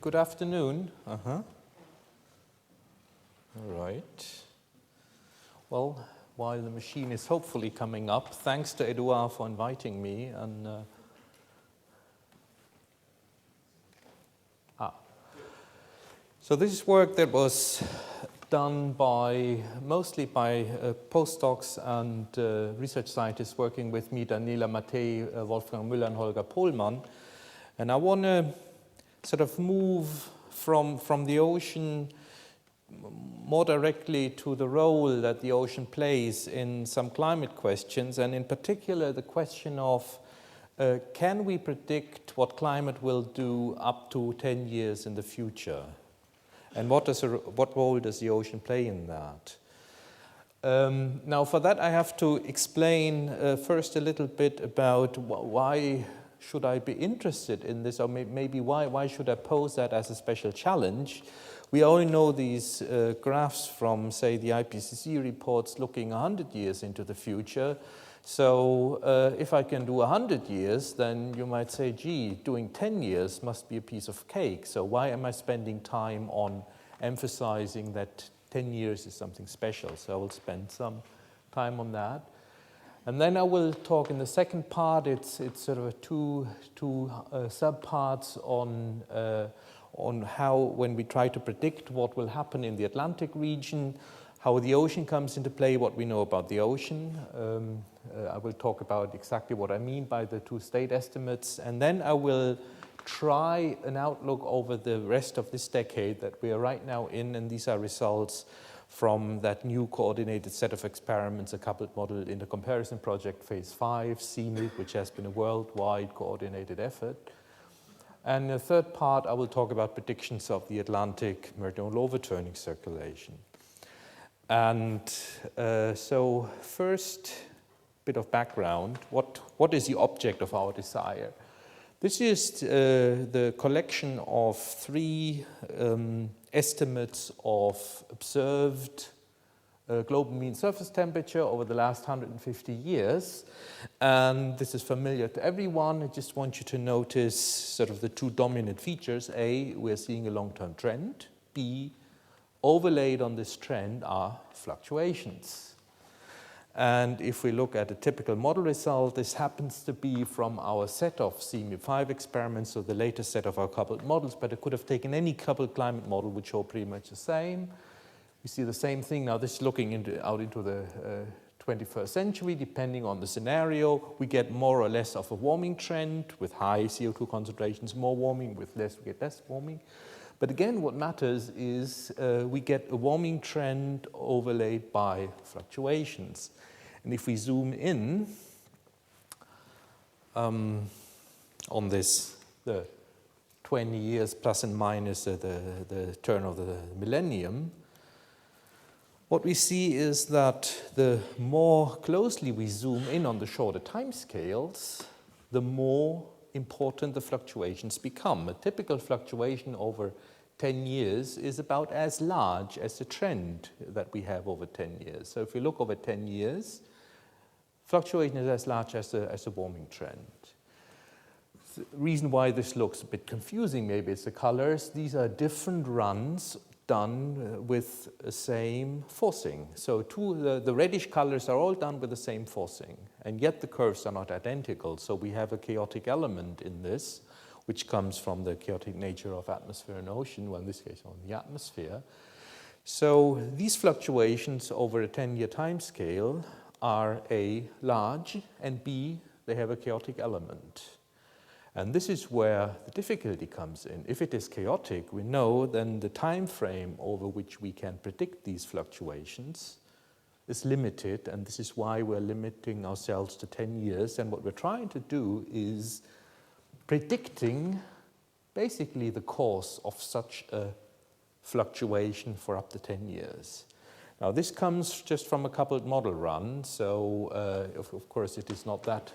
Good afternoon. All right. Well, while the machine is hopefully coming up, thanks to Edouard for inviting me. And so this is work that was done mostly by postdocs and research scientists working with me, Daniela Mattei, Wolfgang Müller, and Holger Pohlmann. And I want to sort of move from the ocean more directly to the role that the ocean plays in some climate questions, and in particular the question of can we predict what climate will do up to 10 years in the future? And what role does the ocean play in that? Now, for that, I have to explain first a little bit about why should I be interested in this, or maybe why should I pose that as a special challenge? We all know these graphs from, say, the IPCC reports looking 100 years into the future. So if I can do 100 years, then you might say, gee, doing 10 years must be a piece of cake. So why am I spending time on emphasizing that 10 years is something special? So I will spend some time on that. And then I will talk in the second part, it's sort of two subparts on how, when we try to predict what will happen in the Atlantic region, how the ocean comes into play, what we know about the ocean. I will talk about exactly what I mean by the two state estimates, and then I will try an outlook over the rest of this decade that we are right now in, and these are results from that new coordinated set of experiments, a coupled model in the comparison project phase 5, CMIP, which has been a worldwide coordinated effort. And the third part, I will talk about predictions of the Atlantic meridional overturning circulation. And so first, bit of background. What is the object of our desire? This is the collection of three estimates of observed global mean surface temperature over the last 150 years. And this is familiar to everyone. I just want you to notice sort of the two dominant features. A, we're seeing a long-term trend. B, overlaid on this trend are fluctuations. And if we look at a typical model result, this happens to be from our set of CMIP5 experiments, so the latest set of our coupled models, but it could have taken any coupled climate model which show pretty much the same. We see the same thing. Now this is looking out into the 21st century, depending on the scenario. We get more or less of a warming trend with high CO2 concentrations, more warming, with less we get less warming. But again, what matters is we get a warming trend overlaid by fluctuations. And if we zoom in on this, the 20 years plus and minus the turn of the millennium, what we see is that the more closely we zoom in on the shorter time scales, the more important the fluctuations become. A typical fluctuation over 10 years is about as large as the trend that we have over 10 years. So if we look over 10 years, fluctuation is as large as a warming trend. The reason why this looks a bit confusing maybe is the colors. These are different runs done with the same forcing. So the reddish colors are all done with the same forcing, and yet the curves are not identical. So we have a chaotic element in this, which comes from the chaotic nature of atmosphere and ocean, well, in this case, on the atmosphere. So these fluctuations over a 10-year time scale are A, large, and B, they have a chaotic element. And this is where the difficulty comes in. If it is chaotic, we know then the time frame over which we can predict these fluctuations is limited, and this is why we're limiting ourselves to 10 years. And what we're trying to do is predicting basically the course of such a fluctuation for up to 10 years. Now this comes just from a coupled model run, so of course it is not that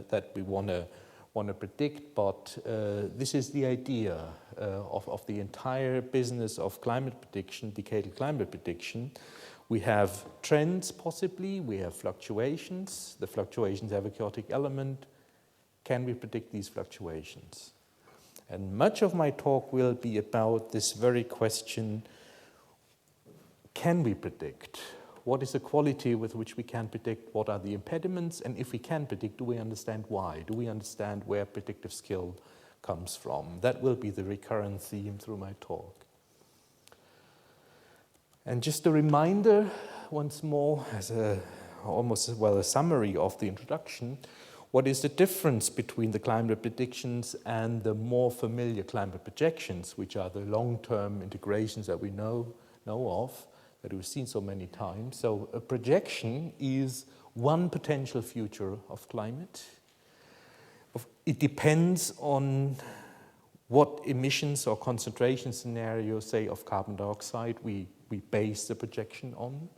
that we want to predict, but this is the idea of the entire business of climate prediction, decadal climate prediction. We have trends possibly, we have fluctuations. The fluctuations have a chaotic element. Can we predict these fluctuations? And much of my talk will be about this very question: can we predict? What is the quality with which we can predict? What are the impediments? And if we can predict, do we understand why? Do we understand where predictive skill comes from? That will be the recurrent theme through my talk. And just a reminder, once more, as a summary of the introduction, what is the difference between the climate predictions and the more familiar climate projections, which are the long-term integrations that we know of, that we've seen so many times. So a projection is one potential future of climate. It depends on what emissions or concentration scenario, say, of carbon dioxide we base the projection on.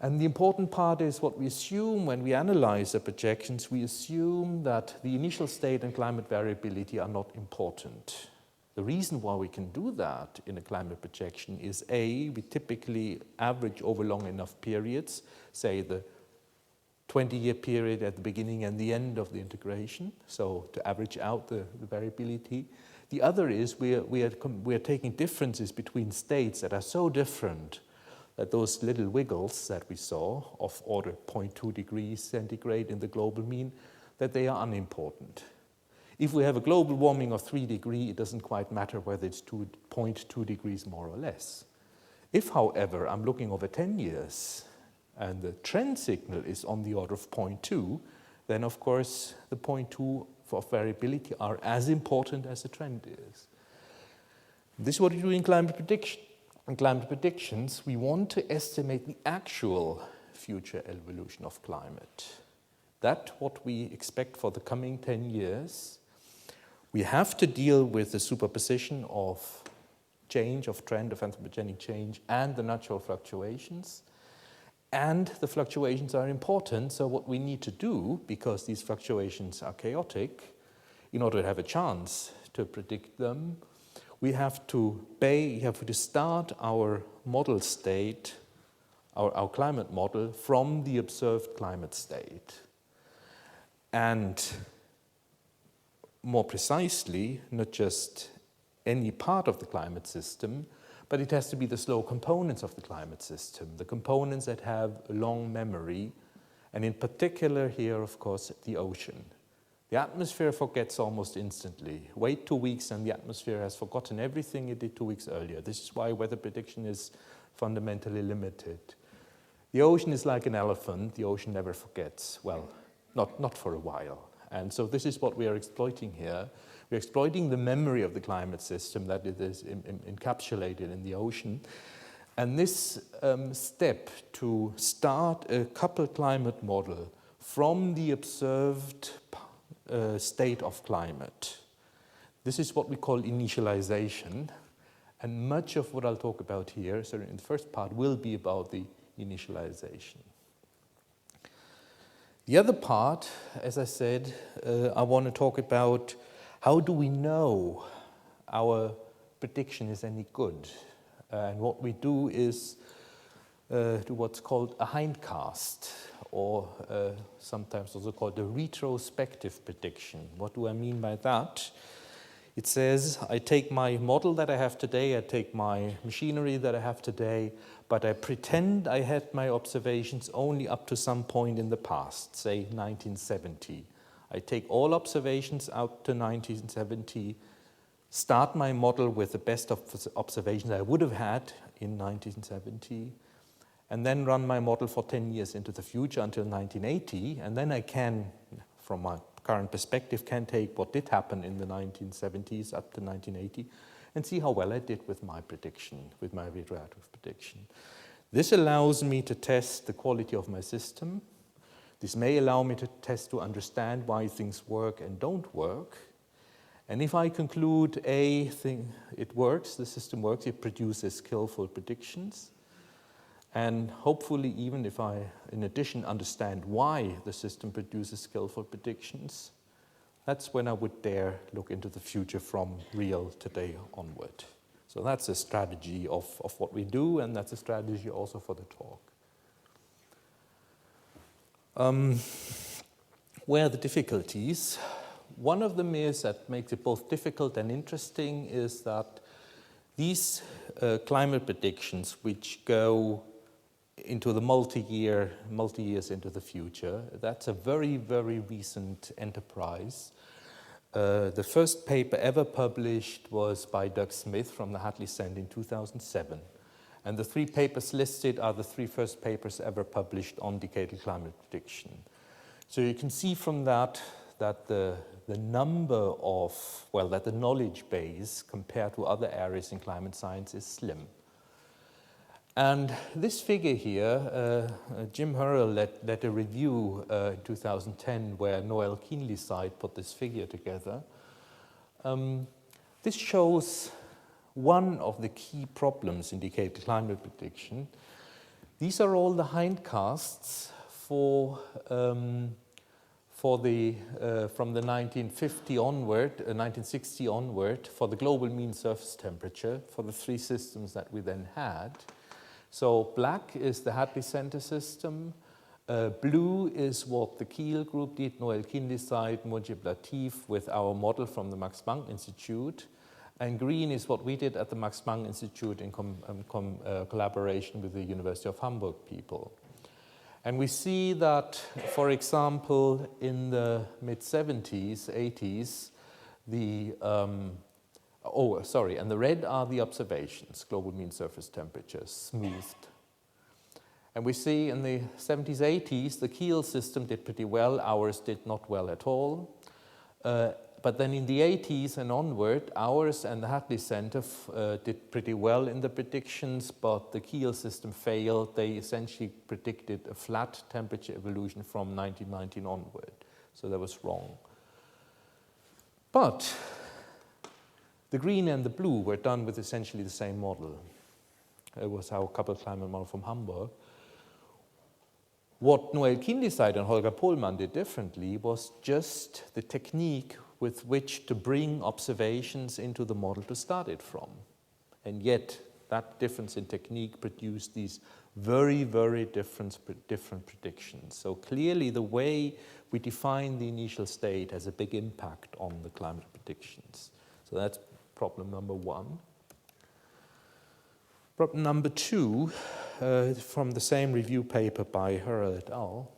And the important part is what we assume when we analyze the projections. We assume that the initial state and climate variability are not important. The reason why we can do that in a climate projection is A, we typically average over long enough periods, say the 20-year period at the beginning and the end of the integration, so to average out the variability. The other is we are taking differences between states that are so different that those little wiggles that we saw of order 0.2 degrees centigrade in the global mean, that they are unimportant. If we have a global warming of 3 degrees, it doesn't quite matter whether it's 0.2 degrees more or less. If, however, I'm looking over 10 years and the trend signal is on the order of 0.2, then of course the 0.2 for variability are as important as the trend is. This is what we do in climate prediction. In climate predictions, we want to estimate the actual future evolution of climate. That's what we expect for the coming 10 years. We have to deal with the superposition of change, of trend, of anthropogenic change, and the natural fluctuations. And the fluctuations are important, so what we need to do, because these fluctuations are chaotic, in order to have a chance to predict them, we have to start our model state, our climate model, from the observed climate state. And more precisely, not just any part of the climate system, but it has to be the slow components of the climate system, the components that have a long memory, and in particular here, of course, the ocean. The atmosphere forgets almost instantly. Wait 2 weeks and the atmosphere has forgotten everything it did 2 weeks earlier. This is why weather prediction is fundamentally limited. The ocean is like an elephant. The ocean never forgets. Well, not for a while. And so this is what we are exploiting here. We're exploiting the memory of the climate system that it is encapsulated in the ocean. And this step to start a coupled climate model from the observed state of climate, this is what we call initialization. And much of what I'll talk about here, so in the first part, will be about the initialization. The other part, as I said, I want to talk about how do we know our prediction is any good. And what we do is do what's called a hindcast, or sometimes also called a retrospective prediction. What do I mean by that? It says, I take my model that I have today, I take my machinery that I have today, but I pretend I had my observations only up to some point in the past, say 1970. I take all observations out to 1970, start my model with the best of observations I would have had in 1970, and then run my model for 10 years into the future until 1980, and then I can, from my current perspective, can take what did happen in the 1970s up to 1980 and see how well I did with my prediction, with my retroactive prediction. This allows me to test the quality of my system. This may allow me to understand why things work and don't work. And if I conclude it works, the system works, it produces skillful predictions. And hopefully, even if I, in addition, understand why the system produces skillful predictions, that's when I would dare look into the future from real today onward. So that's a strategy of what we do, and that's a strategy also for the talk. Where are the difficulties? One of them is that makes it both difficult and interesting is that these climate predictions, which go into the multi-years into the future, that's a very, very recent enterprise. The first paper ever published was by Doug Smith from the Hadley Center in 2007. And the 3 papers listed are the 3 first papers ever published on decadal climate prediction. So you can see from that the number of, well, that the knowledge base compared to other areas in climate science is slim. And this figure here, Jim Hurrell led a review in 2010 where Noel Keenlyside put this figure together. This shows one of the key problems in decadal climate prediction. These are all the hindcasts from the 1950 onward, 1960 onward, for the global mean surface temperature for the 3 systems that we then had. So black is the Hadley Center system. Blue is what the Kiel group did, Noel Keenlyside, Mujib Latif, with our model from the Max Planck Institute. And green is what we did at the Max Planck Institute in collaboration with the University of Hamburg people. And we see that, for example, in the mid-70s, 80s, and the red are the observations, global mean surface temperature, smoothed. And we see in the 70s, 80s, the Kiel system did pretty well, ours did not well at all. But then in the 80s and onward, ours and the Hadley Center did pretty well in the predictions, but the Kiel system failed. They essentially predicted a flat temperature evolution from 1919 onward. So that was wrong. But the green and the blue were done with essentially the same model. It was our coupled climate model from Hamburg. What Noel Keenlyside and Holger Pohlmann did differently was just the technique with which to bring observations into the model to start it from. And yet, that difference in technique produced these very, very different predictions. So clearly, the way we define the initial state has a big impact on the climate predictions. So that's problem number 1. Problem number 2, from the same review paper by Hurrell et al.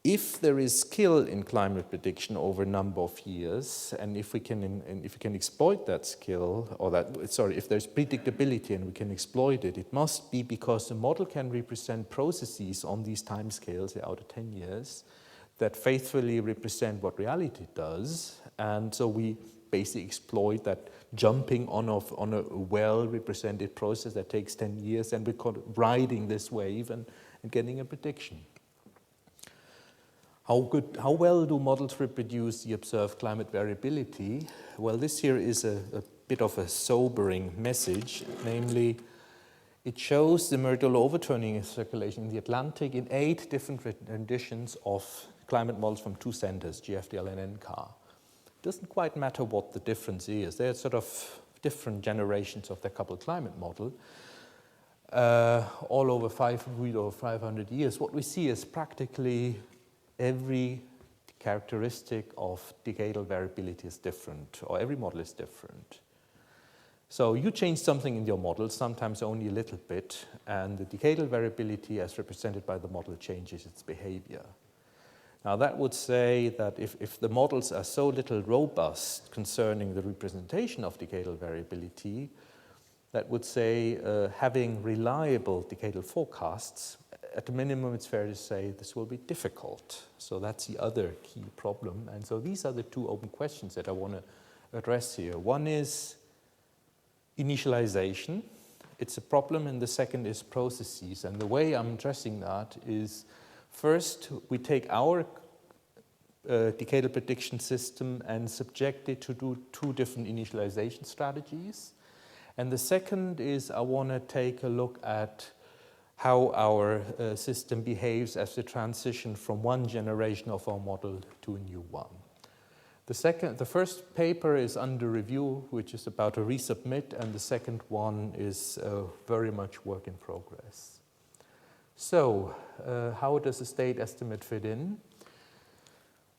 If there is skill in climate prediction over a number of years, and if we can exploit that skill, if there's predictability and we can exploit it, it must be because the model can represent processes on these timescales out of 10 years that faithfully represent what reality does, and so we basically exploit that jumping on a well-represented process that takes 10 years, and we're riding this wave and getting a prediction. How well do models reproduce the observed climate variability? Well, this here is a bit of a sobering message, namely, it shows the meridional overturning circulation in the Atlantic in 8 different renditions of climate models from 2 centers, GFDL and NCAR. It doesn't quite matter what the difference is. They're sort of different generations of the coupled climate model. All over 500 years. What we see is practically every characteristic of decadal variability is different, or every model is different. So you change something in your model, sometimes only a little bit, and the decadal variability as represented by the model changes its behavior. Now that would say that if the models are so little robust concerning the representation of decadal variability, that would say having reliable decadal forecasts, at a minimum it's fair to say this will be difficult. So that's the other key problem. And so these are the 2 open questions that I want to address here. One is initialization. It's a problem, and the second is processes. And the way I'm addressing that is, first, we take our decadal prediction system and subject it to do 2 different initialization strategies. And the second is I want to take a look at how our system behaves as we transition from one generation of our model to a new one. The first paper is under review, which is about to resubmit, and the second one is very much work in progress. So, how does a state estimate fit in?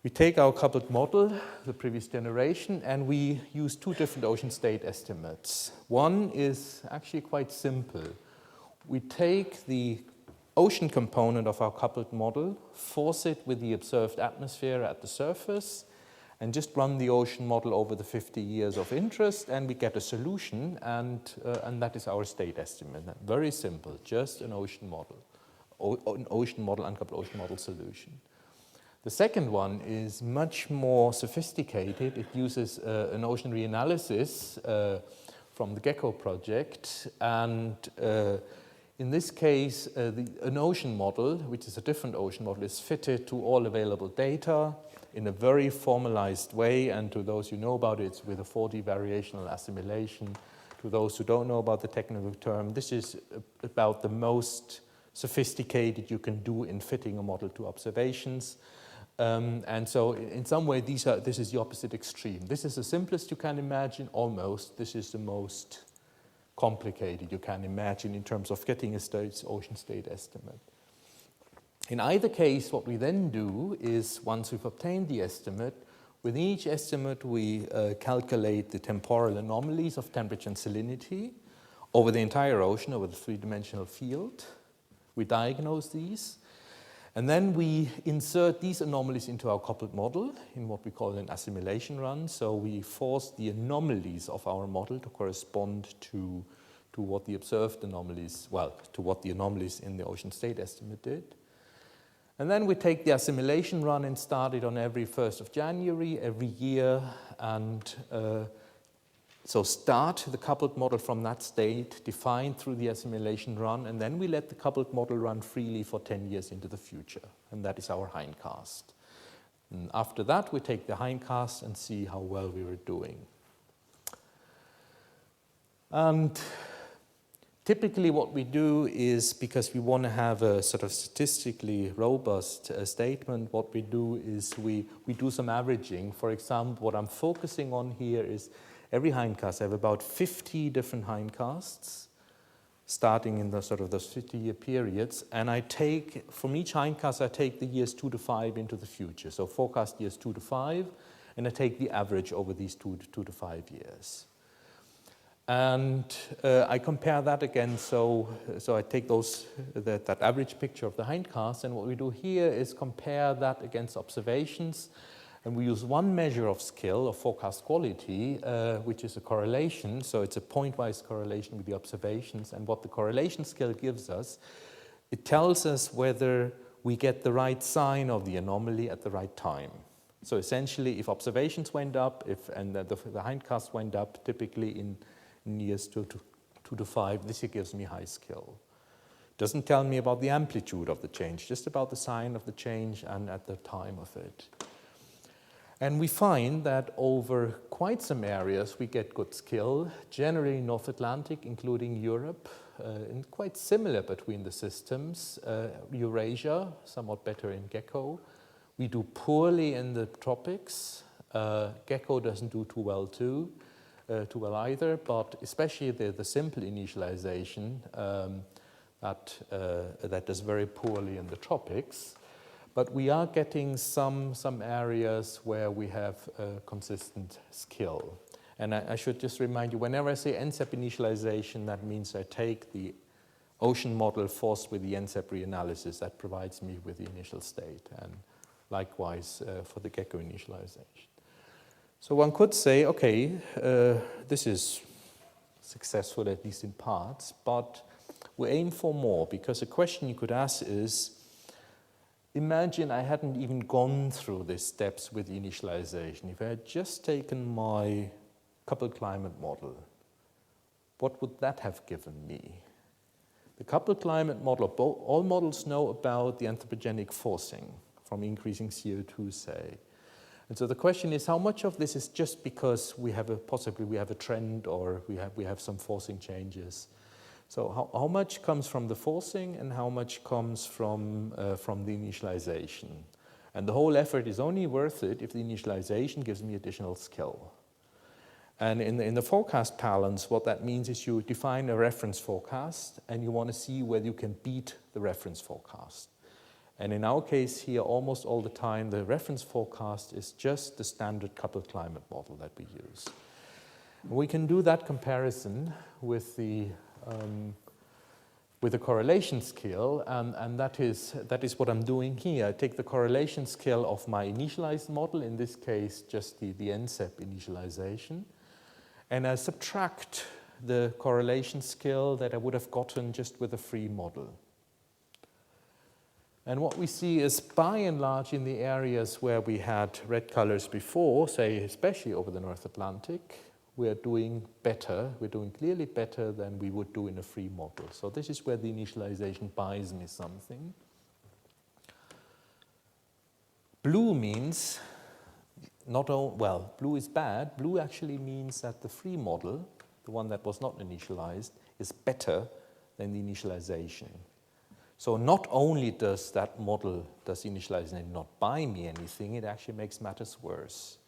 We take our coupled model, the previous generation, and we use two different ocean state estimates. One is actually quite simple. We take the ocean component of our coupled model, force it with the observed atmosphere at the surface, and just run the ocean model over the 50 years of interest, and we get a solution, and that is our state estimate. Very simple, just an ocean model, uncoupled ocean model solution. The second one is much more sophisticated. It uses an ocean reanalysis from the GECKO project, and in this case, an ocean model, which is a different ocean model, is fitted to all available data in a very formalized way, and to those who know about it, it's with a 4D variational assimilation. To those who don't know about the technical term, this is about the most sophisticated you can do in fitting a model to observations. And so in some way, this is the opposite extreme. This is the simplest you can imagine, almost. This is the most complicated you can imagine in terms of getting a ocean state estimate. In either case, what we then do is, once we've obtained the estimate, with each estimate we calculate the temporal anomalies of temperature and salinity over the entire ocean, over the three-dimensional field. We diagnose these. And then we insert these anomalies into our coupled model in what we call an assimilation run. So we force the anomalies of our model to correspond to what the observed anomalies, to what the anomalies in the ocean state estimate did. And then we take the assimilation run and start it on every 1st of January, every year. And so start the coupled model from that state, defined through the assimilation run, and then we let the coupled model run freely for 10 years into the future. And that is our hindcast. And after that, we take the hindcast and see how well we were doing. And typically what we do is, because we want to have a sort of statistically robust statement, what we do is we do some averaging. For example, what I'm focusing on here is every hindcast. I have about 50 different hindcasts, starting in the sort of those 50-year periods, and I take, from each hindcast, I take the years 2 to 5 into the future. So forecast years 2 to 5, and I take the average over these 2 to 5 years. And I compare that again, so I take that average picture of the hindcast, and what we do here is compare that against observations. And we use one measure of skill, of forecast quality, which is a correlation. So it's a pointwise correlation with the observations. And what the correlation skill gives us, it tells us whether we get the right sign of the anomaly at the right time. So essentially, if observations went up, and the hindcast went up, typically in years 2 to 5, this gives me high skill. Doesn't tell me about the amplitude of the change, just about the sign of the change and at the time of it. And we find that over quite some areas we get good skill, generally North Atlantic, including Europe, and quite similar between the systems. Eurasia, somewhat better in GECKO. We do poorly in the tropics. GECKO doesn't do too well either, but especially the simple initialization that does very poorly in the tropics. But we are getting some areas where we have consistent skill. And I should just remind you, whenever I say NCEP initialization, that means I take the ocean model forced with the NCEP reanalysis. That provides me with the initial state, and likewise for the GECKO initialization. So one could say, okay, this is successful, at least in parts, but we aim for more, because a question you could ask is, imagine I hadn't even gone through these steps with initialization. If I had just taken my coupled climate model, what would that have given me? The coupled climate model, all models know about the anthropogenic forcing from increasing CO2, say. And so the question is, how much of this is just because we have possibly we have a trend, or we have some forcing changes? So how much comes from the forcing and how much comes from the initialization? And the whole effort is only worth it if the initialization gives me additional skill. And in the forecast balance, what that means is you define a reference forecast and you want to see whether you can beat the reference forecast. And in our case here, almost all the time, the reference forecast is just the standard coupled climate model that we use. We can do that comparison with the correlation scale, and that is what I'm doing here. I take the correlation scale of my initialized model, in this case just the NCEP initialization, and I subtract the correlation scale that I would have gotten just with a free model. And what we see is, by and large, in the areas where we had red colors before, say especially over the North Atlantic, we are doing better. We're doing clearly better than we would do in a free model. So this is where the initialization buys me something. Blue means blue is bad. Blue actually means that the free model, the one that was not initialized, is better than the initialization. So not only does that model, does initialization not buy me anything, it actually makes matters worse.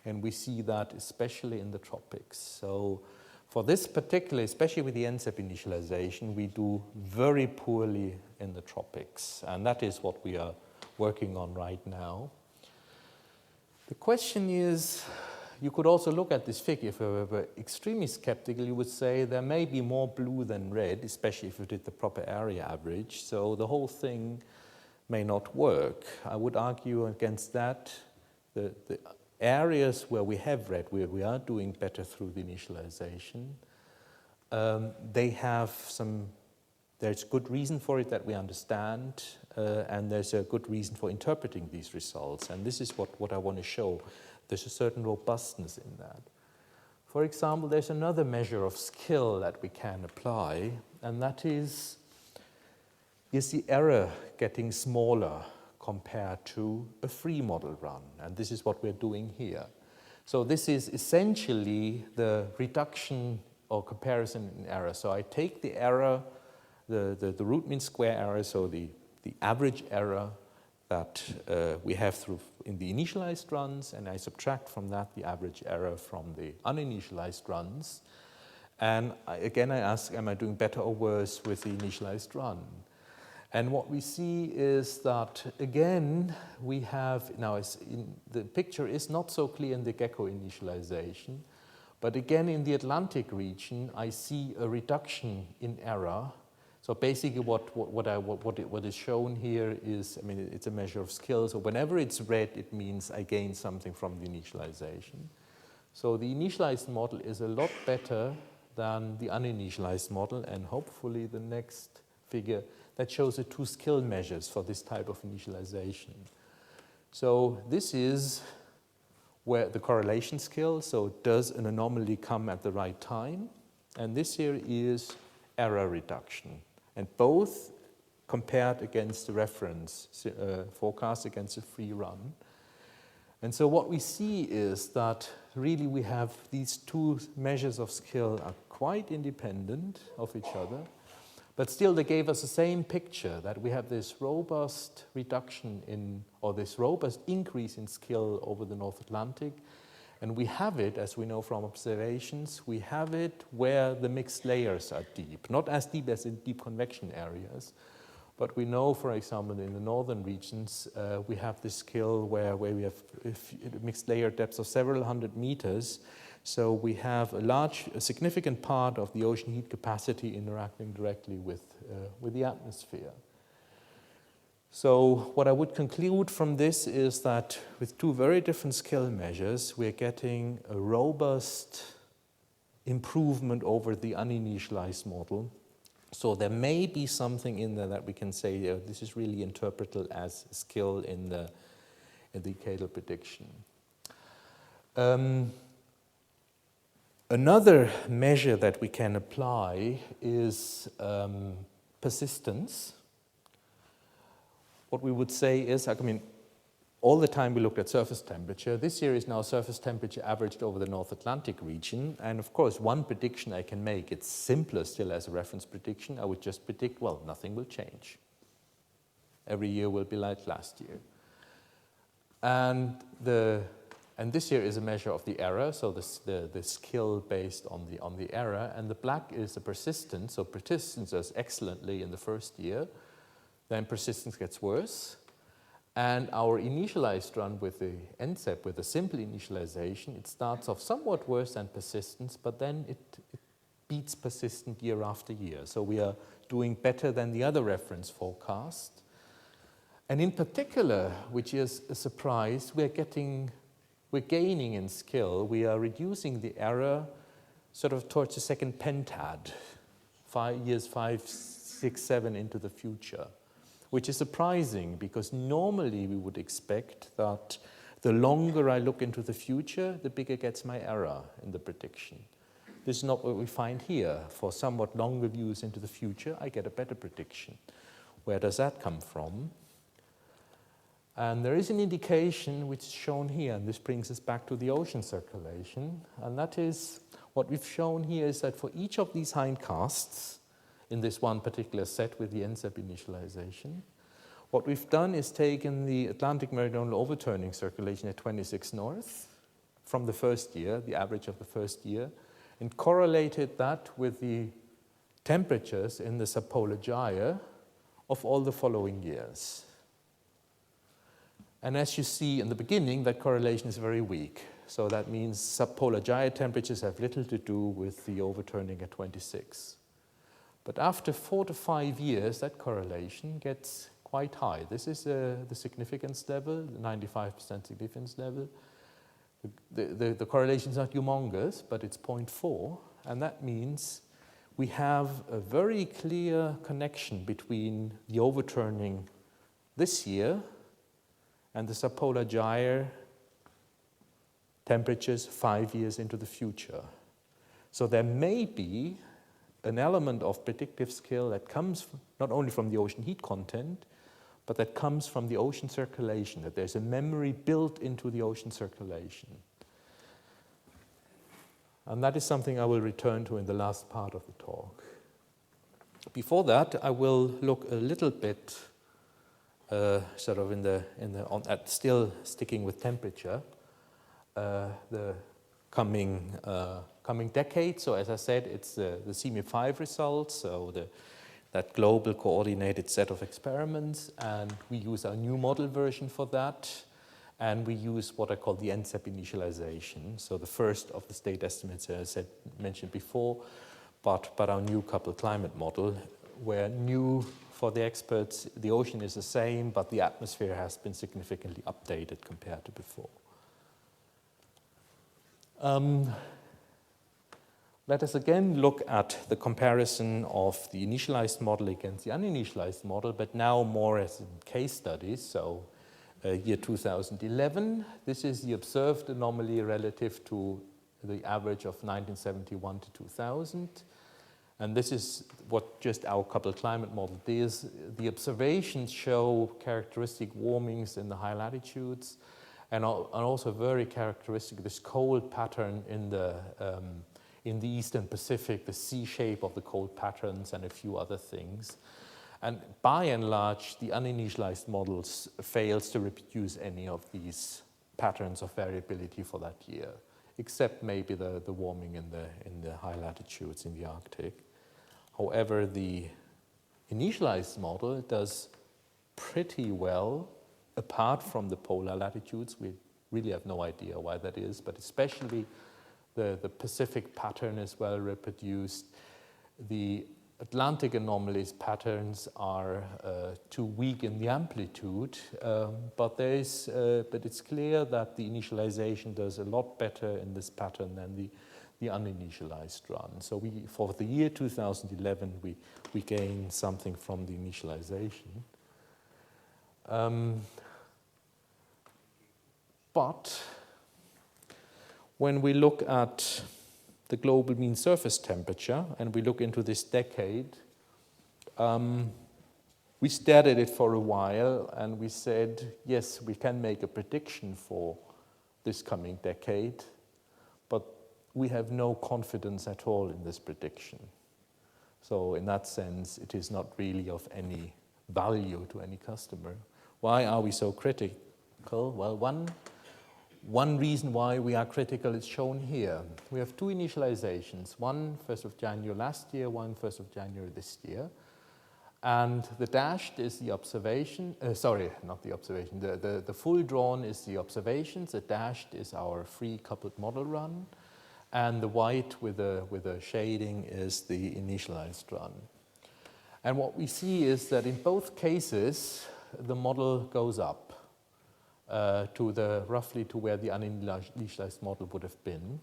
And we see that especially in the tropics. So for this particular, especially with the NCEP initialization, we do very poorly in the tropics. And that is what we are working on right now. The question is, you could also look at this figure. If you were extremely skeptical, you would say there may be more blue than red, especially if you did the proper area average. So the whole thing may not work. I would argue against that. The areas where we have red, where we are doing better through the initialization, they have there's good reason for it that we understand, and there's a good reason for interpreting these results. And this is what I want to show. There's a certain robustness in that. For example, there's another measure of skill that we can apply, and that is the error getting smaller compared to a free model run? And this is what we're doing here. So this is essentially the reduction or comparison in error. So I take the error, the root mean square error, so the average error that we have in the initialized runs, and I subtract from that the average error from the uninitialized runs. And again, I ask, am I doing better or worse with the initialized run? And what we see is that, again, we have, now the picture is not so clear in the gecko initialization, but again, in the Atlantic region, I see a reduction in error. So basically what is shown here is, I mean, it's a measure of skill. So whenever it's red, it means I gain something from the initialization. So the initialized model is a lot better than the uninitialized model, and hopefully the next figure that shows the two skill measures for this type of initialization. So this is where the correlation skill, so does an anomaly come at the right time? And this here is error reduction. And both compared against the reference forecast against a free run. And so what we see is that really we have these two measures of skill are quite independent of each other, but still they gave us the same picture, that we have this robust reduction in, or this robust increase in skill over the North Atlantic. And we have it, as we know from observations, we have it where the mixed layers are deep, not as deep as in deep convection areas. But we know, for example, in the northern regions, we have this skill where we have mixed layer depths of several hundred meters. So we have a significant part of the ocean heat capacity interacting directly with the atmosphere. So what I would conclude from this is that with two very different skill measures, we're getting a robust improvement over the uninitialized model. So there may be something in there that we can say, this is really interpreted as skill in the decadal prediction. Another measure that we can apply is persistence. What we would say is, I mean, all the time we looked at surface temperature. This year is now surface temperature averaged over the North Atlantic region. And of course, one prediction I can make, it's simpler still as a reference prediction. I would just predict, well, nothing will change. Every year will be like last year. And this here is a measure of the error, so the skill based on the error. And the black is the persistence. So persistence does excellently in the first year. then persistence gets worse. And our initialized run with the NCEP, with a simple initialization, it starts off somewhat worse than persistence, but then it beats persistent year after year. So we are doing better than the other reference forecast. And in particular, which is a surprise, we're gaining in skill. We are reducing the error sort of towards the second pentad, years 5, 6, 7 into the future, which is surprising because normally we would expect that the longer I look into the future, the bigger gets my error in the prediction. This is not what we find here. For somewhat longer views into the future, I get a better prediction. Where does that come from? And there is an indication which is shown here, and this brings us back to the ocean circulation, and that is what we've shown here is that for each of these hindcasts, in this one particular set with the NCEP initialization, what we've done is taken the Atlantic meridional overturning circulation at 26 north from the first year, the average of the first year, and correlated that with the temperatures in the subpolar gyre of all the following years. And as you see in the beginning, that correlation is very weak. So that means subpolar gyre temperatures have little to do with the overturning at 26. But after 4 to 5 years, that correlation gets quite high. This is the significance level, the 95% significance level. The correlation is not humongous, but it's 0.4. And that means we have a very clear connection between the overturning this year and the subpolar gyre temperatures 5 years into the future. So there may be an element of predictive skill that comes not only from the ocean heat content, but that comes from the ocean circulation, that there's a memory built into the ocean circulation. And that is something I will return to in the last part of the talk. Before that, I will look a little bit sort of still sticking with temperature, the coming decade. So as I said, it's the CME5 results, so that global coordinated set of experiments, and we use our new model version for that, and we use what I call the NCEP initialization. So the first of the state estimates, as I mentioned before, but our new coupled climate model, where new for the experts, the ocean is the same, but the atmosphere has been significantly updated compared to before. Let us again look at the comparison of the initialized model against the uninitialized model, but now more as in case studies. So year 2011, this is the observed anomaly relative to the average of 1971 to 2000. And this is what just our coupled climate model does. The observations show characteristic warmings in the high latitudes, and also very characteristic this cold pattern in the Eastern Pacific, the C shape of the cold patterns, and a few other things. And by and large, the uninitialized models fails to reproduce any of these patterns of variability for that year, except maybe the warming in the high latitudes in the Arctic. However, the initialized model does pretty well, apart from the polar latitudes. We really have no idea why that is, but especially the Pacific pattern is well reproduced. The Atlantic anomalies patterns are too weak in the amplitude, but it's clear that the initialization does a lot better in this pattern than the uninitialized run. So for the year 2011, we gain something from the initialization. But when we look at the global mean surface temperature and we look into this decade, we stared at it for a while and we said, yes, we can make a prediction for this coming decade, but we have no confidence at all in this prediction. So in that sense, it is not really of any value to any customer. Why are we so critical? Well, one reason why we are critical is shown here. We have two initializations, one 1st of January last year, one 1st of January this year. And the dashed is the observation, sorry, not the observation, the full drawn is the observations, the dashed is our free coupled model run, and the white with a shading is the initialized run. And what we see is that in both cases, the model goes up roughly to where the uninitialized model would have been.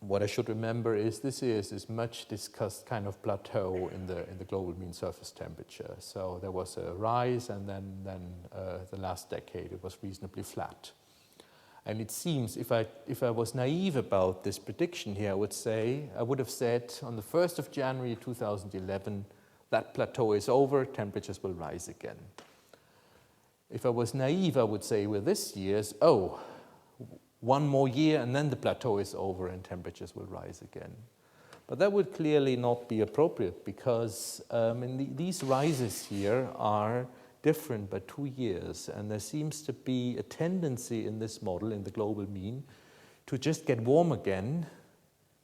What I should remember is this is this much discussed kind of plateau in the global mean surface temperature. So there was a rise, and then the last decade it was reasonably flat. And it seems, if I was naive about this prediction here, I would have said on the 1st of January 2011, that plateau is over, temperatures will rise again. If I was naive, I would say, well, this year's, one more year and then the plateau is over and temperatures will rise again. But that would clearly not be appropriate because these rises here are different by 2 years, and there seems to be a tendency in this model, in the global mean, to just get warm again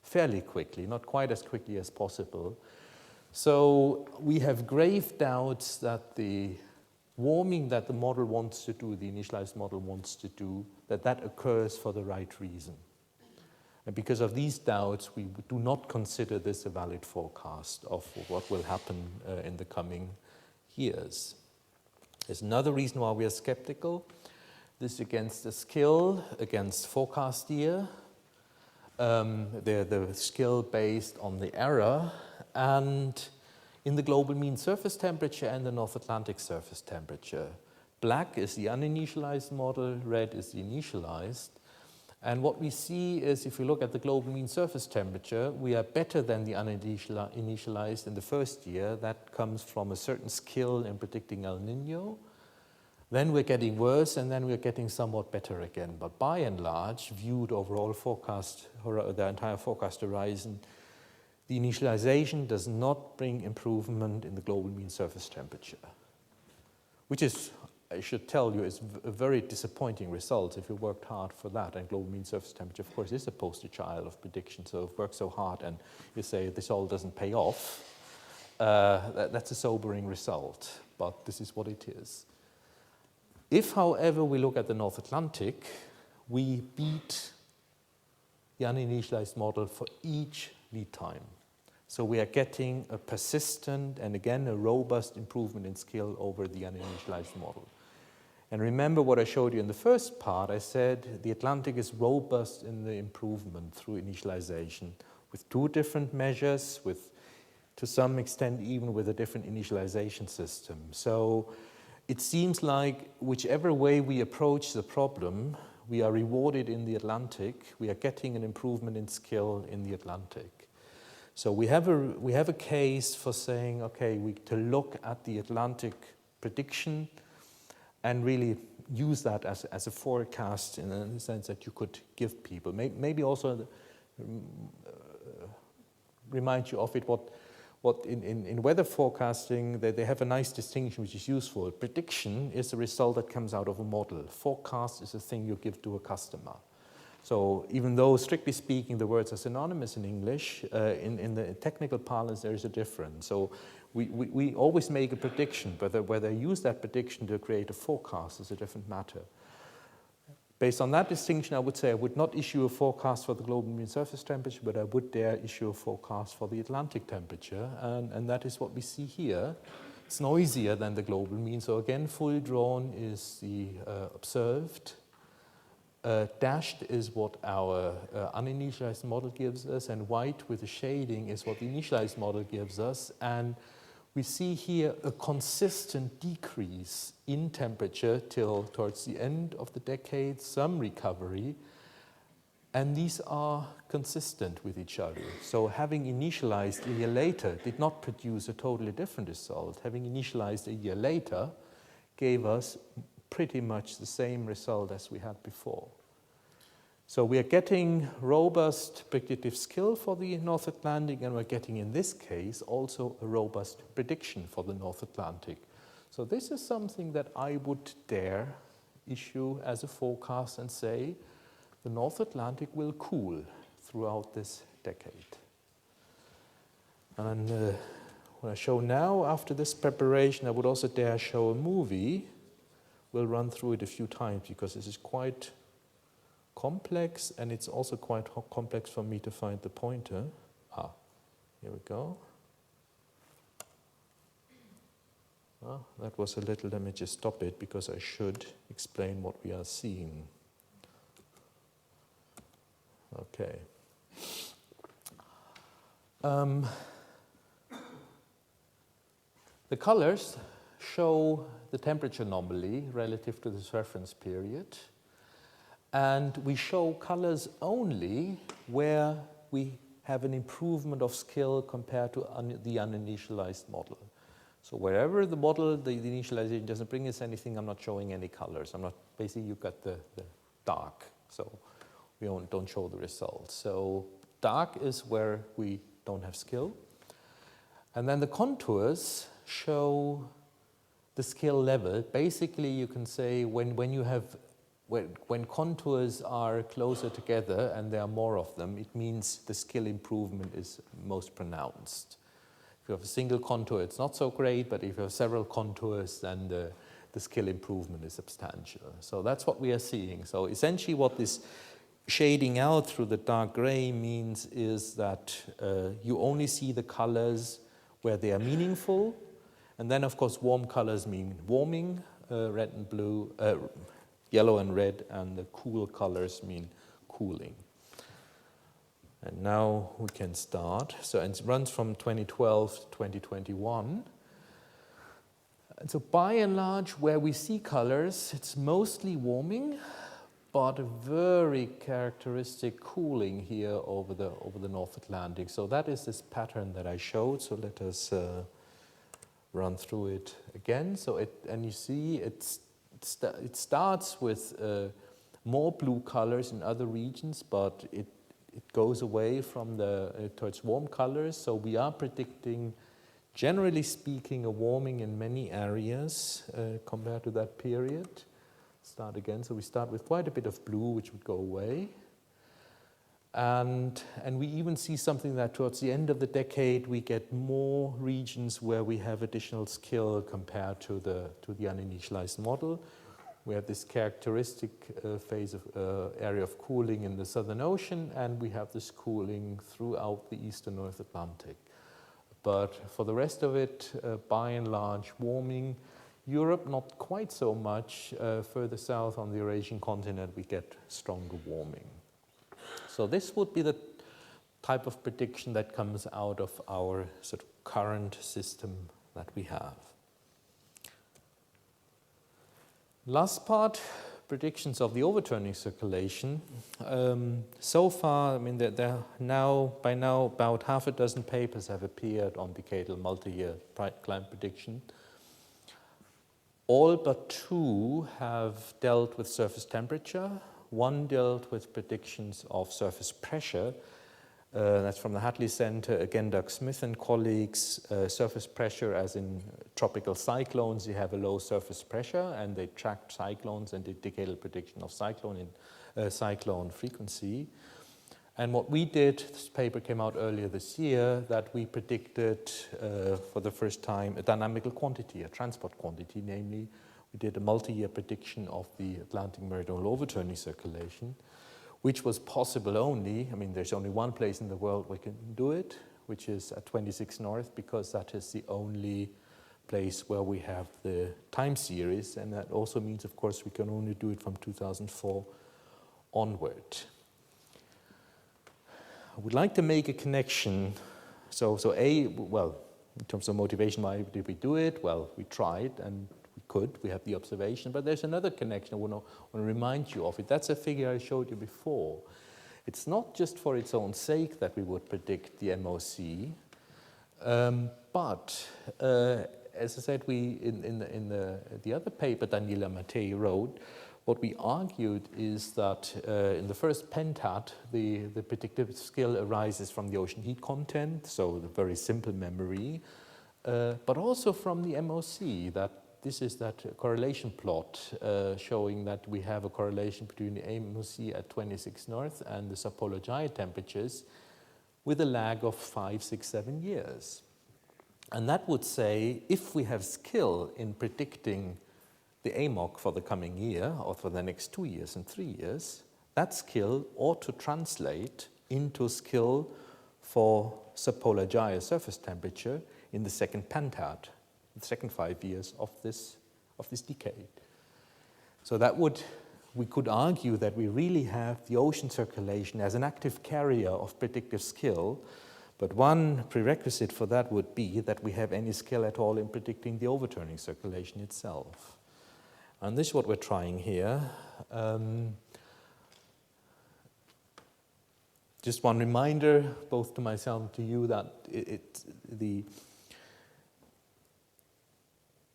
fairly quickly, not quite as quickly as possible. So we have grave doubts that the warming that the model wants to do, the initialized model wants to do, that occurs for the right reason. And because of these doubts, we do not consider this a valid forecast of what will happen in the coming years. There's another reason why we are skeptical. This against the skill, against forecast year, the skill based on the error, and in the global mean surface temperature and the North Atlantic surface temperature. Black is the uninitialized model, red is the initialized. And what we see is, if we look at the global mean surface temperature, we are better than the uninitialized in the first year. That comes from a certain skill in predicting El Nino. Then we're getting worse, and then we're getting somewhat better again. But by and large, viewed overall forecast, the entire forecast horizon, the initialization does not bring improvement in the global mean surface temperature, which is, I should tell you, is a very disappointing result if you worked hard for that. And global mean surface temperature, of course, is a poster child of prediction. So if you work so hard and you say this all doesn't pay off, that's a sobering result. But this is what it is. If, however, we look at the North Atlantic, we beat the uninitialized model for each lead time. So we are getting a persistent and again a robust improvement in skill over the uninitialized model. And remember what I showed you in the first part. I said the Atlantic is robust in the improvement through initialization with 2 different measures, with to some extent even with a different initialization system. So it seems like whichever way we approach the problem, we are rewarded in the Atlantic. We are getting an improvement in skill in the Atlantic. So we have a case for saying, okay, to look at the Atlantic prediction and really use that as a forecast in the sense that you could give people. Maybe also remind you of it, what in weather forecasting, they have a nice distinction which is useful. Prediction is the result that comes out of a model. Forecast is a thing you give to a customer. So even though, strictly speaking, the words are synonymous in English, in the technical parlance there is a difference. So we always make a prediction, but whether I use that prediction to create a forecast is a different matter. Based on that distinction, I would say I would not issue a forecast for the global mean surface temperature, but I would dare issue a forecast for the Atlantic temperature, and that is what we see here. It's noisier than the global mean, so again, full drawn is the observed. Dashed is what our uninitialized model gives us, and white with the shading is what the initialized model gives us. And we see here a consistent decrease in temperature till towards the end of the decade, some recovery, and these are consistent with each other. So having initialized a year later did not produce a totally different result. Having initialized a year later gave us pretty much the same result as we had before. So we are getting robust predictive skill for the North Atlantic, and we're getting, in this case, also a robust prediction for the North Atlantic. So this is something that I would dare issue as a forecast and say the North Atlantic will cool throughout this decade. And what I show now, after this preparation, I would also dare show a movie. We'll run through it a few times because this is quite complex, and it's also quite complex for me to find the pointer. Here we go. That was a little, let me just stop it because I should explain what we are seeing. Okay. The colors show the temperature anomaly relative to this reference period. And we show colors only where we have an improvement of skill compared to the uninitialized model. So wherever the model, the initialization doesn't bring us anything, I'm not showing any colors. I'm not, basically you got the dark, so we don't show the results. So dark is where we don't have skill. And then the contours show the skill level. Basically you can say when contours are closer together and there are more of them, it means the skill improvement is most pronounced. If you have a single contour, it's not so great, but if you have several contours, then the skill improvement is substantial. So that's what we are seeing. So essentially what this shading out through the dark gray means is that you only see the colors where they are meaningful. And then, of course, warm colors mean warming, red and blue, yellow and red, and the cool colors mean cooling. And now we can start. So it runs from 2012 to 2021. And so by and large, where we see colors, it's mostly warming, but a very characteristic cooling here over the North Atlantic. So that is this pattern that I showed. So let us run through it again. So and you see it starts with more blue colors in other regions, but it goes away from towards warm colors. So we are predicting, generally speaking, a warming in many areas compared to that period. Start again. So we start with quite a bit of blue, which would go away. And we even see something that towards the end of the decade, we get more regions where we have additional skill compared to the uninitialized model. We have this characteristic phase of area of cooling in the Southern Ocean, and we have this cooling throughout the Eastern North Atlantic. But for the rest of it, by and large, warming. Europe, not quite so much. Further south on the Eurasian continent, we get stronger warming. So this would be the type of prediction that comes out of our sort of current system that we have. Last part, predictions of the overturning circulation. So far, I mean, by now about half a dozen papers have appeared on decadal multi-year climate prediction. All but two have dealt with surface temperature. One dealt with predictions of surface pressure. That's from the Hadley Center, again, Doug Smith and colleagues. Surface pressure, as in tropical cyclones, you have a low surface pressure, and they tracked cyclones and did decadal prediction of cyclone frequency. And what we did, this paper came out earlier this year, that we predicted for the first time a dynamical quantity, a transport quantity, namely, we did a multi-year prediction of the Atlantic meridional overturning circulation, which was possible only, I mean, there's only one place in the world we can do it, which is at 26 North, because that is the only place where we have the time series, and that also means, of course, we can only do it from 2004 onward. I would like to make a connection. So well, in terms of motivation, why did we do it? Well, we tried and we could. We have the observation, but there's another connection I want to remind you of it. That's a figure I showed you before. It's not just for its own sake that we would predict the MOC, but as I said, we in the other paper Daniela Mattei wrote, what we argued is that in the first pentat, the predictive skill arises from the ocean heat content, so the very simple memory, but also from the MOC, that this is that correlation plot showing that we have a correlation between the MOC at 26 North and the subpolar gyre temperatures with a lag of 5, 6, 7 years. And that would say, if we have skill in predicting the AMOC for the coming year, or for the next 2 years and 3 years, that skill ought to translate into skill for subpolar gyre surface temperature in the second pentad, the second 5 years of this decade. So that we could argue that we really have the ocean circulation as an active carrier of predictive skill, but one prerequisite for that would be that we have any skill at all in predicting the overturning circulation itself. And this is what we're trying here. Just one reminder, both to myself and to you, that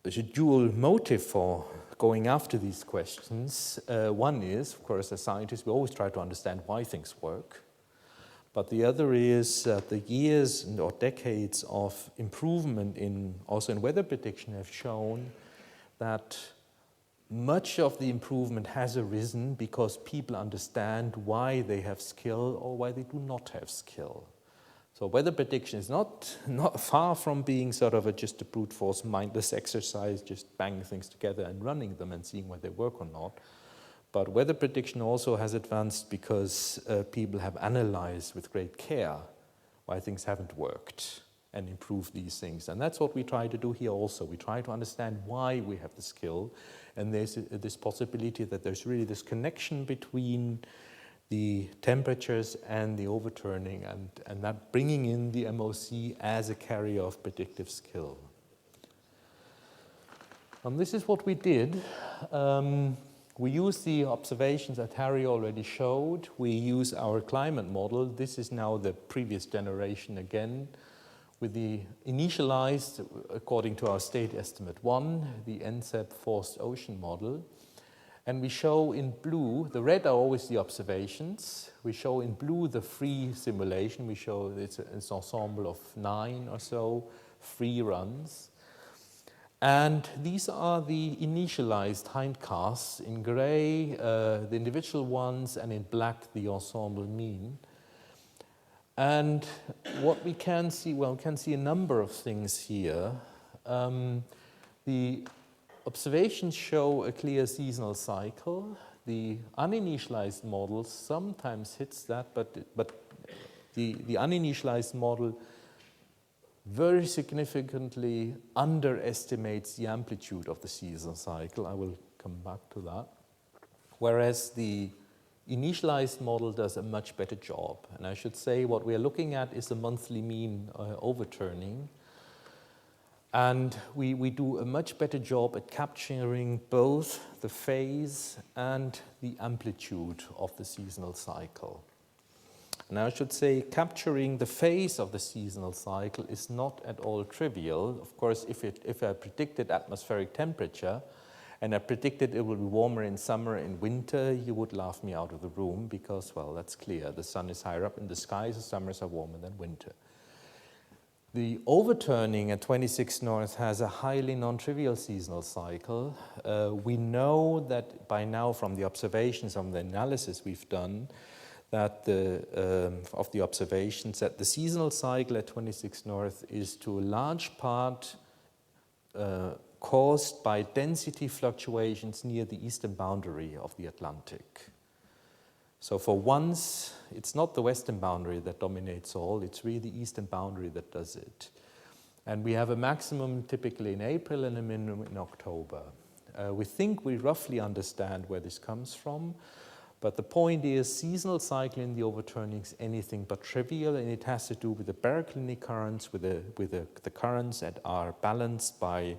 there's a dual motive for going after these questions. One is, of course, as scientists, we always try to understand why things work. But the other is that the years or decades of improvement also in weather prediction have shown that much of the improvement has arisen because people understand why they have skill or why they do not have skill. So weather prediction is not far from being sort of just a brute force mindless exercise, just banging things together and running them and seeing whether they work or not. But weather prediction also has advanced because people have analyzed with great care why things haven't worked and improved these things. And that's what we try to do here also. We try to understand why we have the skill, and there's this possibility that there's really this connection between the temperatures and the overturning, and that bringing in the MOC as a carrier of predictive skill. This is what we did. We use the observations that Harry already showed. We use our climate model. This is now the previous generation again, with the initialized, according to our state estimate 1, the NCEP forced ocean model. And we show in blue, the red are always the observations. We show in blue the free simulation. We show it's an ensemble of 9 or so free runs. And these are the initialized hindcasts, in gray, the individual ones, and in black, the ensemble mean. And what we can see, well, we can see a number of things here. The observations show a clear seasonal cycle. The uninitialized model sometimes hits that, but the uninitialized model very significantly underestimates the amplitude of the seasonal cycle. I will come back to that. Whereas the initialized model does a much better job. And I should say what we are looking at is the monthly mean overturning. And we do a much better job at capturing both the phase and the amplitude of the seasonal cycle. And I should say capturing the phase of the seasonal cycle is not at all trivial. Of course, if I predicted atmospheric temperature and I predicted it will be warmer in summer and winter, you would laugh me out of the room because, well, that's clear. The sun is higher up in the sky, so summers are warmer than winter. The overturning at 26 North has a highly non-trivial seasonal cycle. We know that by now from the observations, from the analysis we've done, that of the observations that the seasonal cycle at 26 North is to a large part caused by density fluctuations near the eastern boundary of the Atlantic. So for once, it's not the western boundary that dominates all, it's really the eastern boundary that does it. And we have a maximum typically in April and a minimum in October. We think we roughly understand where this comes from, but the point is seasonal cycle in the overturning is anything but trivial, and it has to do with the baroclinic currents, with the currents that are balanced by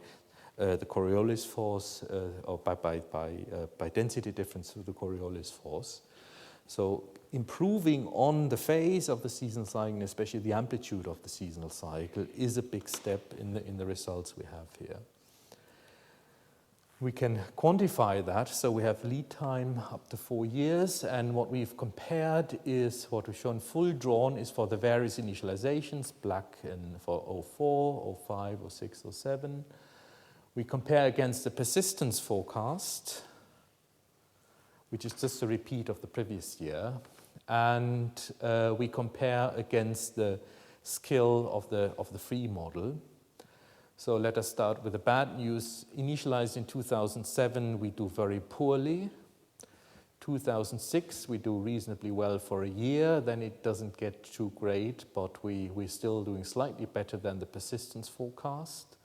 the Coriolis force, or by density difference through the Coriolis force. So improving on the phase of the seasonal cycle, and especially the amplitude of the seasonal cycle, is a big step in the results we have here. We can quantify that, so we have lead time up to 4 years, and what we've compared is, what we've shown full drawn is for the various initializations, black and for 04, 05, 06, 07. We compare against the persistence forecast, which is just a repeat of the previous year, and we compare against the skill of the free model. So let us start with the bad news. Initialized in 2007, we do very poorly. 2006, we do reasonably well for a year. Then it doesn't get too great, but we're still doing slightly better than the persistence forecast.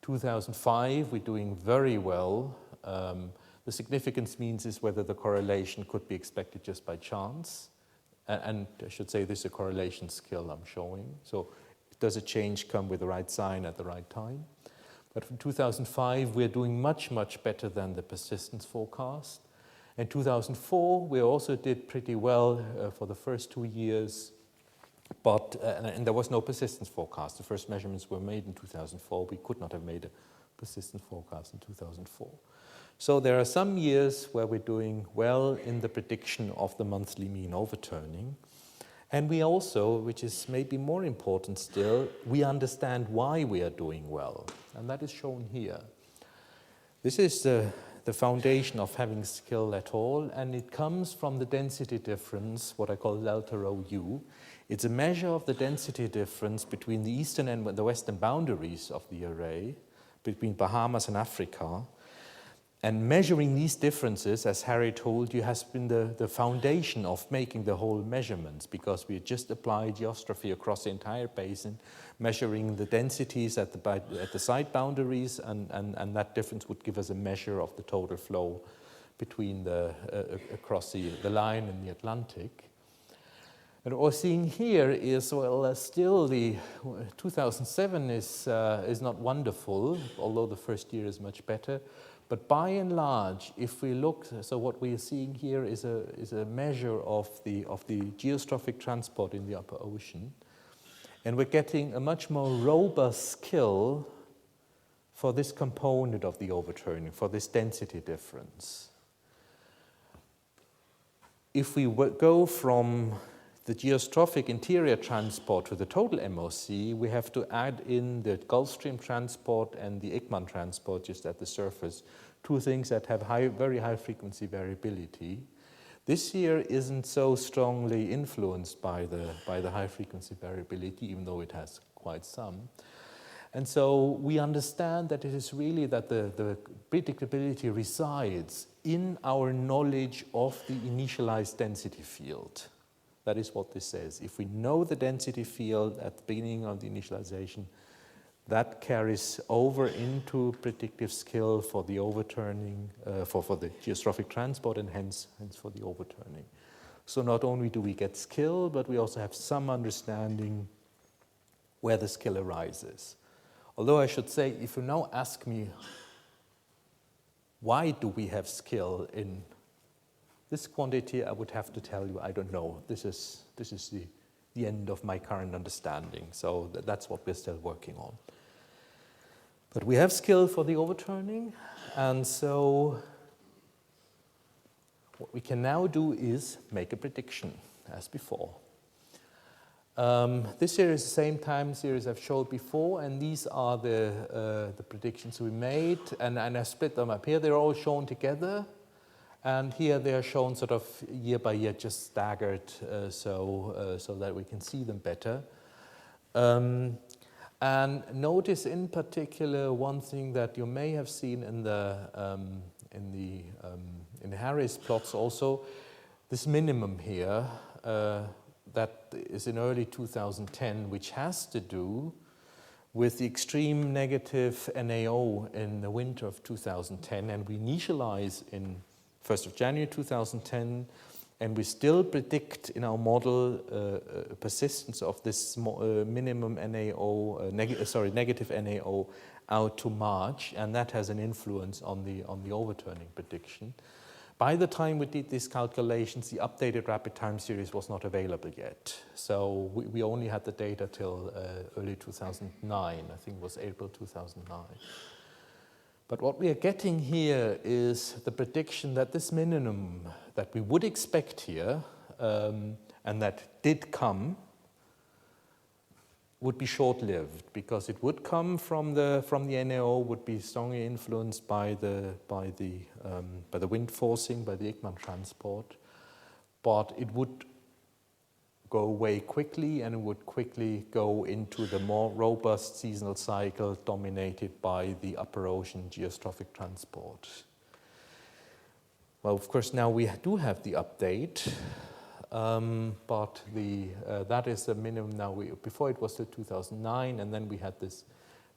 2005, we're doing very well. The significance means is whether the correlation could be expected just by chance. And I should say this is a correlation skill I'm showing. So does a change come with the right sign at the right time? But from 2005, we're doing much, much better than the persistence forecast. In 2004, we also did pretty well for the first 2 years, but and there was no persistence forecast. The first measurements were made in 2004. We could not have made a persistence forecast in 2004. So there are some years where we're doing well in the prediction of the monthly mean overturning. And we also, which is maybe more important still, we understand why we are doing well. And that is shown here. This is the foundation of having skill at all, and it comes from the density difference, what I call delta rho u. It's a measure of the density difference between the eastern and the western boundaries of the array, between Bahamas and Africa. And measuring these differences, as Harry told you, has been the foundation of making the whole measurements, because we just applied geostrophy across the entire basin, measuring the densities at the site boundaries, and that difference would give us a measure of the total flow between across the line in the Atlantic. And what we're seeing here is, well, still the 2007 is not wonderful, although the first year is much better. But by and large, if we look, so what we are seeing here is a measure of the geostrophic transport in the upper ocean. And we're getting a much more robust skill for this component of the overturning, for this density difference. If we go from the geostrophic interior transport to the total MOC, we have to add in the Gulf Stream transport and the Ekman transport just at the surface, two things that have very high frequency variability. This year isn't so strongly influenced by the high frequency variability, even though it has quite some. And so we understand that it is really that the predictability resides in our knowledge of the initialized density field. That is what this says. If we know the density field at the beginning of the initialization, that carries over into predictive skill for the overturning, for the geostrophic transport, and hence for the overturning. So not only do we get skill, but we also have some understanding where the skill arises. Although I should say, if you now ask me, why do we have skill in this quantity, I would have to tell you, I don't know. This is the end of my current understanding. So that's what we're still working on. But we have skill for the overturning, and so what we can now do is make a prediction, as before. This here is the same time series I've showed before, and these are the predictions we made, and I split them up here. They're all shown together. And here they are shown sort of year by year, just staggered, so that we can see them better. And notice in particular one thing that you may have seen in Harry's plots also, this minimum here that is in early 2010, which has to do with the extreme negative NAO in the winter of 2010, and we initialize in 1st of January 2010, and we still predict in our model persistence of this minimum NAO, negative NAO out to March, and that has an influence on the overturning prediction. By the time we did these calculations, the updated rapid time series was not available yet. So we only had the data till early 2009, I think it was April 2009. But what we are getting here is the prediction that this minimum that we would expect here, and that did come, would be short-lived, because it would come from the NAO, would be strongly influenced by the wind forcing, by the Ekman transport, but it would go away quickly, and it would quickly go into the more robust seasonal cycle dominated by the upper ocean geostrophic transport. Well, of course, now we do have the update, but that is the minimum now. Before it was till 2009, and then we had this.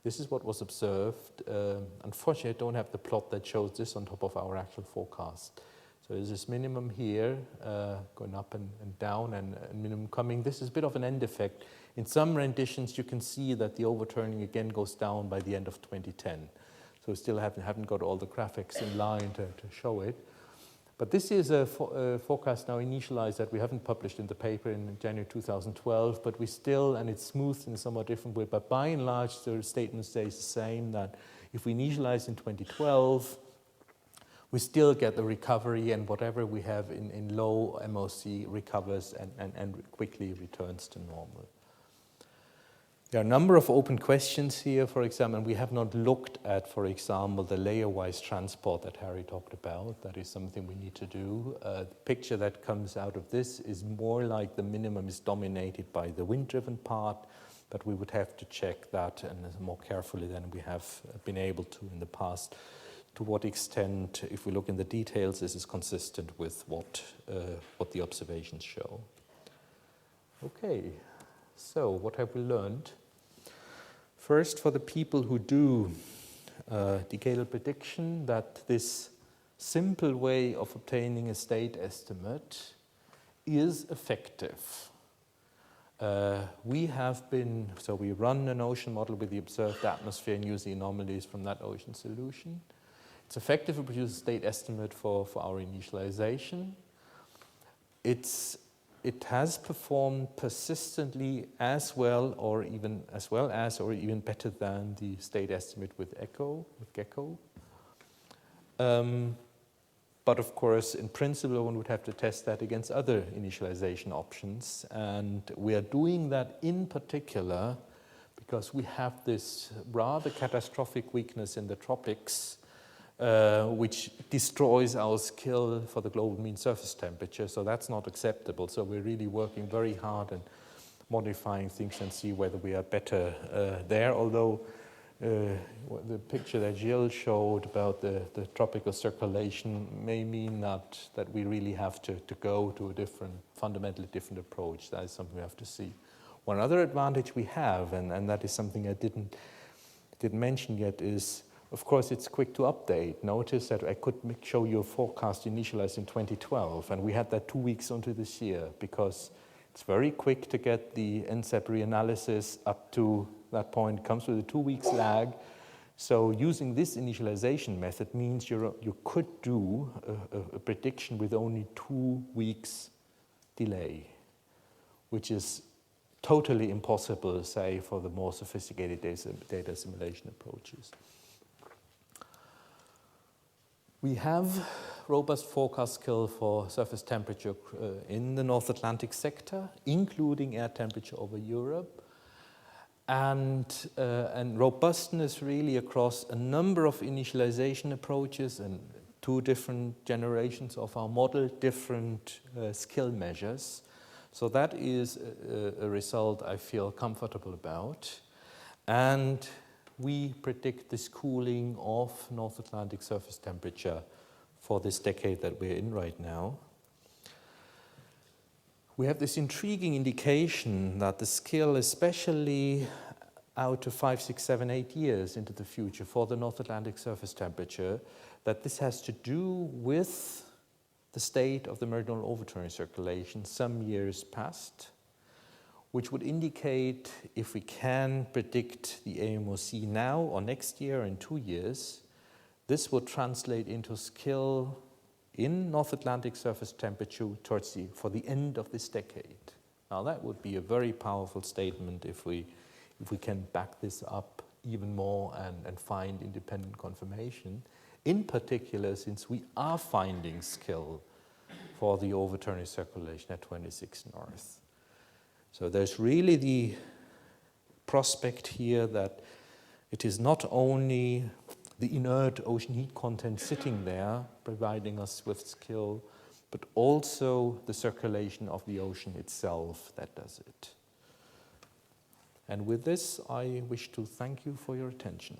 This is what was observed. Unfortunately, I don't have the plot that shows this on top of our actual forecast. So there's this minimum here, going up and down, and minimum coming. This is a bit of an end effect. In some renditions, you can see that the overturning again goes down by the end of 2010. So we still haven't got all the graphics in line to show it. But this is a forecast now initialized that we haven't published in the paper in January 2012, but we still, and it's smoothed in a somewhat different way, but by and large the statement stays the same, that if we initialize in 2012, we still get the recovery, and whatever we have in low MOC recovers and quickly returns to normal. There are a number of open questions here, for example, and we have not looked at, for example, the layer-wise transport that Harry talked about. That is something we need to do. The picture that comes out of this is more like the minimum is dominated by the wind-driven part, but we would have to check that and more carefully than we have been able to in the past. To what extent, if we look in the details, this is consistent with what the observations show. Okay, so what have we learned? First, for the people who do decadal prediction, that this simple way of obtaining a state estimate is effective. We run an ocean model with the observed atmosphere and use the anomalies from that ocean solution. It's effective to produce a state estimate for our initialization. It has performed persistently as well as or even better than the state estimate with Gecko. But of course, in principle, one would have to test that against other initialization options. And we are doing that in particular because we have this rather catastrophic weakness in the tropics, which destroys our skill for the global mean surface temperature. So that's not acceptable. So we're really working very hard and modifying things and see whether we are better there. Although the picture that Gilles showed about the tropical circulation may mean that we really have to go to a fundamentally different approach. That is something we have to see. One other advantage we have, and that is something I didn't mention yet, is of course, it's quick to update. Notice that I could show you a forecast initialized in 2012, and we had that 2 weeks onto this year because it's very quick to get the NCEP reanalysis up to that point. It comes with a 2 weeks lag. So using this initialization method means you could do a prediction with only 2 weeks delay, which is totally impossible, say, for the more sophisticated data assimilation approaches. We have robust forecast skill for surface temperature in the North Atlantic sector, including air temperature over Europe, and robustness really across a number of initialization approaches and 2 different generations of our model, different skill measures. So that is a result I feel comfortable about. And we predict this cooling of North Atlantic surface temperature for this decade that we're in right now. We have this intriguing indication that the skill, especially out to 5, 6, 7, 8 years into the future for the North Atlantic surface temperature, that this has to do with the state of the meridional overturning circulation some years past, which would indicate if we can predict the AMOC now or next year or in 2 years, this will translate into skill in North Atlantic surface temperature for the end of this decade. Now that would be a very powerful statement if we can back this up even more and find independent confirmation, in particular since we are finding skill for the overturning circulation at 26 north. So there's really the prospect here that it is not only the inert ocean heat content sitting there providing us with skill, but also the circulation of the ocean itself that does it. And with this, I wish to thank you for your attention.